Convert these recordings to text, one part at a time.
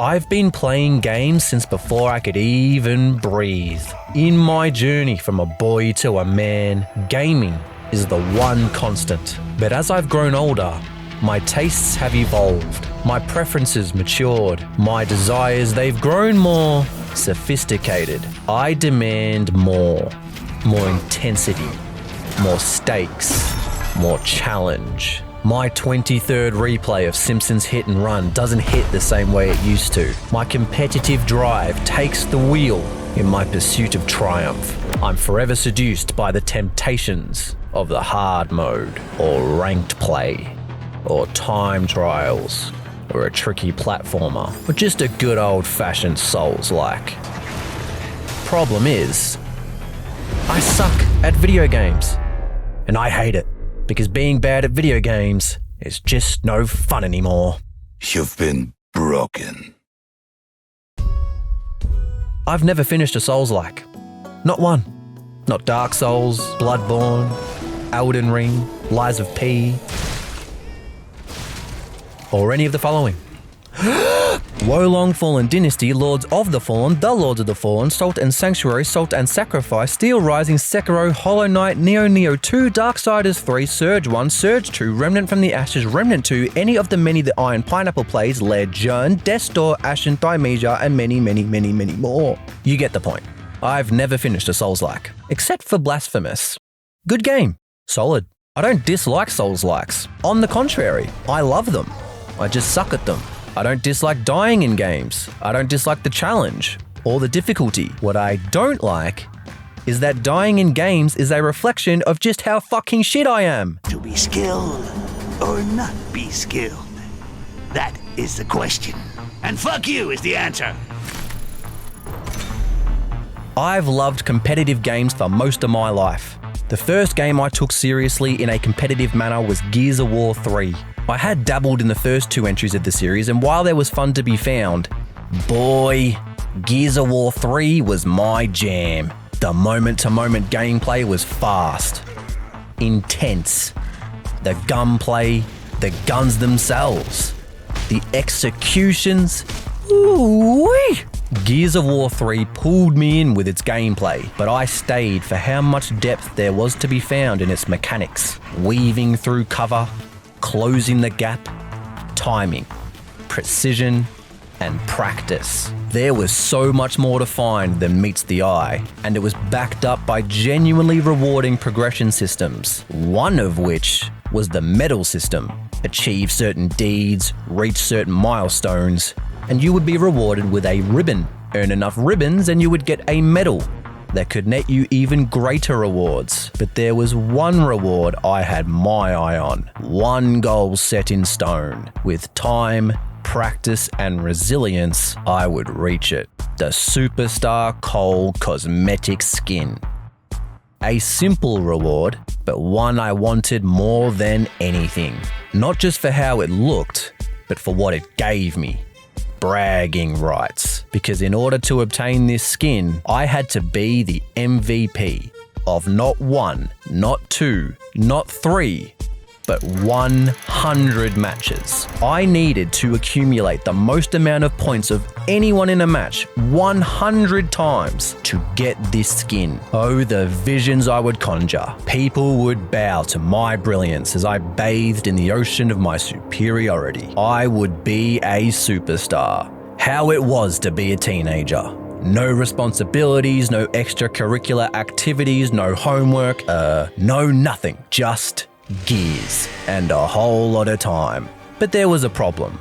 I've been playing games since before I could even breathe. In my journey from a boy to a man, gaming is the one constant. But as I've grown older, my tastes have evolved, my preferences matured, my desires, they've grown more sophisticated. I demand more intensity, more stakes, more challenge. My 23rd replay of Simpsons Hit and Run doesn't hit the same way it used to. My competitive drive takes the wheel in my pursuit of triumph. I'm forever seduced by the temptations of the hard mode, or ranked play, or time trials, or a tricky platformer, or just a good old-fashioned Souls-like. Problem is, I suck at video games, and I hate it. Because being bad at video games is just no fun anymore. You've been broken. I've never finished a Souls-like. Not one. Not Dark Souls, Bloodborne, Elden Ring, Lies of P, or any of the following. Wolong Fallen Dynasty, Lords of the Fallen, The Lords of the Fallen, Salt and Sanctuary, Salt and Sacrifice, Steel Rising, Sekiro, Hollow Knight, Neo 2, Darksiders 3, Surge 1, Surge 2, Remnant from the Ashes, Remnant 2, any of the many that Iron Pineapple plays, Legend, Death's Door, Ashen, Thymesia, and many more. You get the point. I've never finished a Souls-like, except for Blasphemous. Good game. Solid. I don't dislike Souls-likes. On the contrary, I love them. I just suck at them. I don't dislike dying in games. I don't dislike the challenge or the difficulty. What I don't like is that dying in games is a reflection of just how fucking shit I am. To be skilled or not be skilled? That is the question. And fuck you is the answer. I've loved competitive games for most of my life. The first game I took seriously in a competitive manner was Gears of War 3. I had dabbled in the first two entries of the series, and while there was fun to be found, boy, Gears of War 3 was my jam. The moment-to-moment gameplay was fast, intense. The gunplay, the guns themselves, the executions, ooh-wee! Gears of War 3 pulled me in with its gameplay, but I stayed for how much depth there was to be found in its mechanics. Weaving through cover, closing the gap, timing, precision, and practice. There was so much more to find than meets the eye, and it was backed up by genuinely rewarding progression systems, one of which was the medal system. Achieve certain deeds, reach certain milestones, and you would be rewarded with a ribbon. Earn enough ribbons and you would get a medal that could net you even greater rewards. But there was one reward I had my eye on, one goal set in stone. With time, practice, and resilience, I would reach it. The Superstar Cole Cosmetic Skin. A simple reward, but one I wanted more than anything. Not just for how it looked, but for what it gave me. Bragging rights. Because in order to obtain this skin, I had to be the MVP of not one, not two, not three, but 100 matches. I needed to accumulate the most amount of points of anyone in a match 100 times to get this skin. Oh, the visions I would conjure. People would bow to my brilliance as I bathed in the ocean of my superiority. I would be a superstar. How it was to be a teenager. No responsibilities, no extracurricular activities, no homework, no nothing. Just Gears and a whole lot of time. But there was a problem.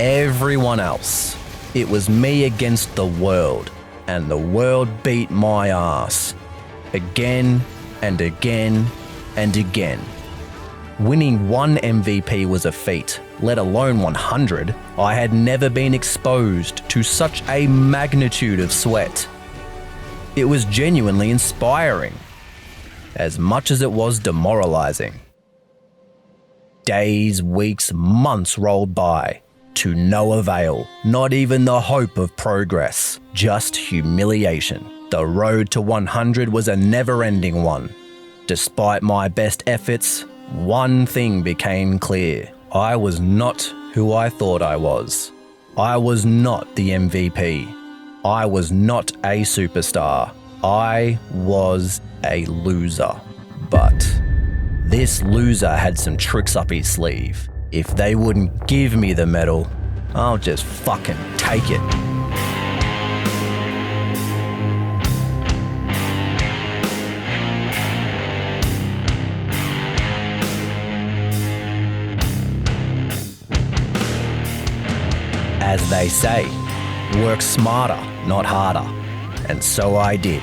Everyone else. It was me against the world, and the world beat my ass. Again and again and again. Winning one MVP was a feat, let alone 100. I had never been exposed to such a magnitude of sweat. It was genuinely inspiring, as much as it was demoralizing. Days, weeks, months rolled by, to no avail. Not even the hope of progress, just humiliation. The road to 100 was a never-ending one. Despite my best efforts, one thing became clear. I was not who I thought I was. I was not the MVP. I was not a superstar. I was a loser. But this loser had some tricks up his sleeve. If they wouldn't give me the medal, I'll just fucking take it. As they say, work smarter, not harder. And so I did.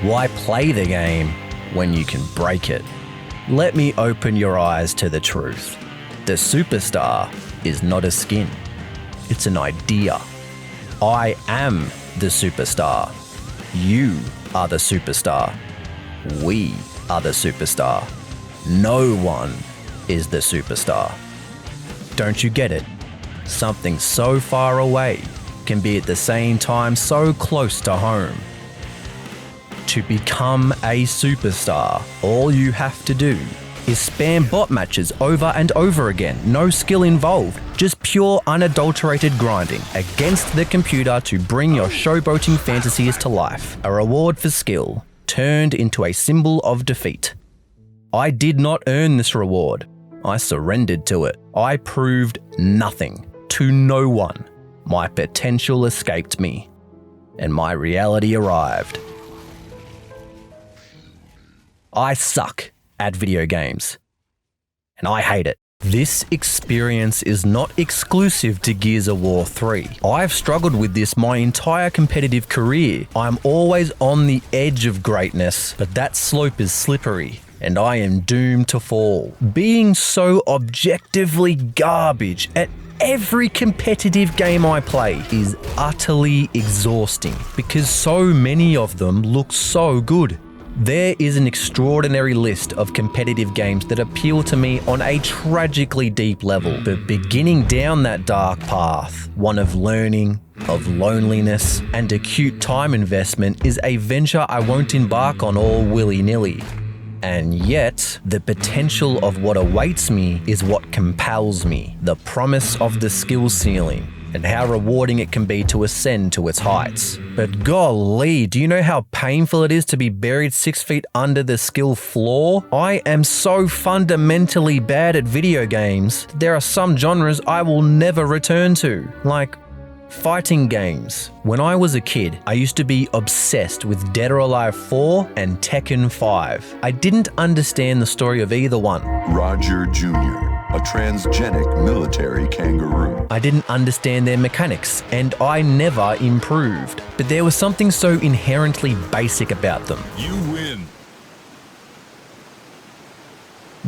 Why play the game when you can break it? Let me open your eyes to the truth. The superstar is not a skin. It's an idea. I am the superstar. You are the superstar. We are the superstar. No one is the superstar. Don't you get it? Something so far away can be at the same time so close to home. To become a superstar, all you have to do is spam bot matches over and over again. No skill involved, just pure unadulterated grinding against the computer to bring your showboating fantasies to life. A reward for skill turned into a symbol of defeat. I did not earn this reward. I surrendered to it. I proved nothing to no one. My potential escaped me, and my reality arrived. I suck at video games, and I hate it. This experience is not exclusive to Gears of War 3. I've struggled with this my entire competitive career. I'm always on the edge of greatness, but that slope is slippery, and I am doomed to fall. Being so objectively garbage at every competitive game I play is utterly exhausting because so many of them look so good. There is an extraordinary list of competitive games that appeal to me on a tragically deep level, but beginning down that dark path, one of learning, of loneliness, and acute time investment, is a venture I won't embark on all willy-nilly. And yet, the potential of what awaits me is what compels me, the promise of the skill ceiling, and how rewarding it can be to ascend to its heights. But golly, do you know how painful it is to be buried 6 feet under the skill floor? I am so fundamentally bad at video games, there are some genres I will never return to, like fighting games. When I was a kid, I used to be obsessed with Dead or Alive 4 and Tekken 5. I didn't understand the story of either one. Roger Jr., a transgenic military kangaroo. I didn't understand their mechanics, and I never improved. But there was something so inherently basic about them. You win.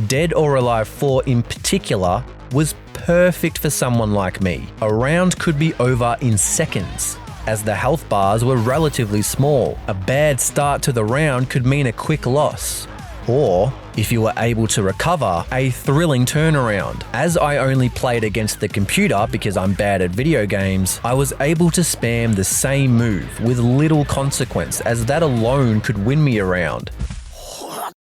Dead or Alive 4 in particular was perfect for someone like me. A round could be over in seconds, as the health bars were relatively small. A bad start to the round could mean a quick loss. Or, if you were able to recover, a thrilling turnaround. As I only played against the computer because I'm bad at video games, I was able to spam the same move with little consequence, as that alone could win me a round.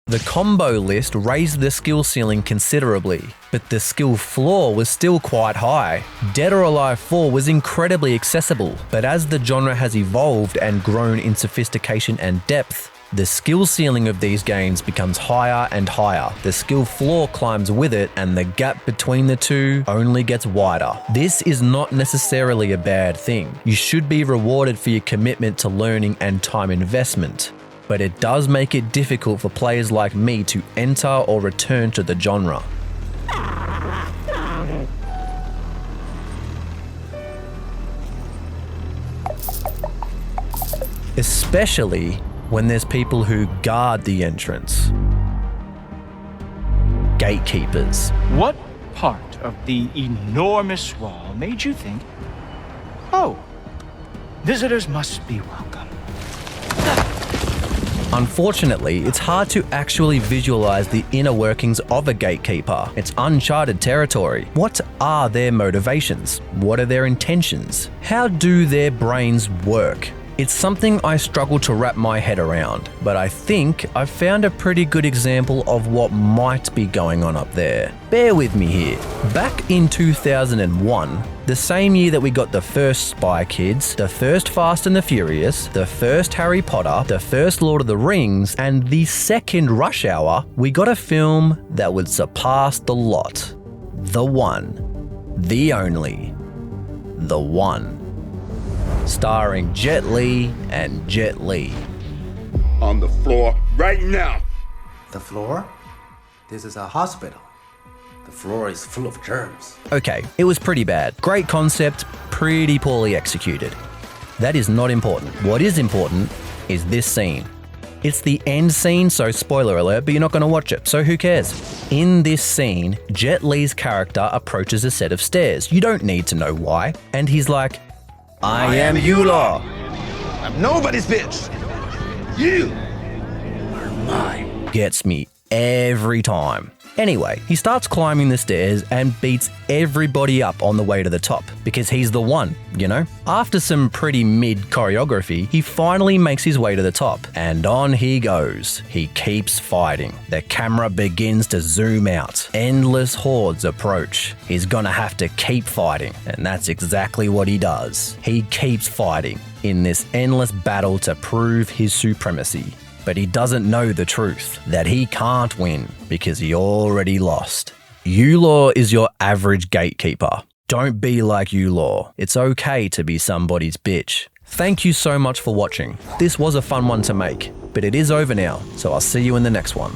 The combo list raised the skill ceiling considerably, but the skill floor was still quite high. Dead or Alive 4 was incredibly accessible, but as the genre has evolved and grown in sophistication and depth, the skill ceiling of these games becomes higher and higher. The skill floor climbs with it, and the gap between the two only gets wider. This is not necessarily a bad thing. You should be rewarded for your commitment to learning and time investment. But it does make it difficult for players like me to enter or return to the genre. Especially when there's people who guard the entrance. Gatekeepers. What part of the enormous wall made you think, oh, visitors must be welcome? Unfortunately, it's hard to actually visualize the inner workings of a gatekeeper. It's uncharted territory. What are their motivations? What are their intentions? How do their brains work? It's something I struggle to wrap my head around, but I think I've found a pretty good example of what might be going on up there. Bear with me here. Back in 2001, the same year that we got the first Spy Kids, the first Fast and the Furious, the first Harry Potter, the first Lord of the Rings, and the second Rush Hour, we got a film that would surpass the lot. The one. The only. The one. Starring Jet Li and Jet Li. On the floor right now. The floor? This is a hospital. The floor is full of germs. Okay, it was pretty bad. Great concept, pretty poorly executed. That is not important. What is important is this scene. It's the end scene, so spoiler alert, but you're not going to watch it, so who cares? In this scene, Jet Li's character approaches a set of stairs. You don't need to know why. And he's like, I am Yulaw. I'm nobody's bitch. You are mine. Gets me every time. Anyway, he starts climbing the stairs and beats everybody up on the way to the top because he's the one, you know? After some pretty mid choreography, he finally makes his way to the top and on he goes. He keeps fighting. The camera begins to zoom out. Endless hordes approach. He's gonna have to keep fighting, and that's exactly what he does. He keeps fighting in this endless battle to prove his supremacy. But he doesn't know the truth, that he can't win because he already lost. Yulaw is your average gatekeeper. Don't be like Yulaw. It's okay to be somebody's bitch. Thank you so much for watching. This was a fun one to make, but it is over now, so I'll see you in the next one.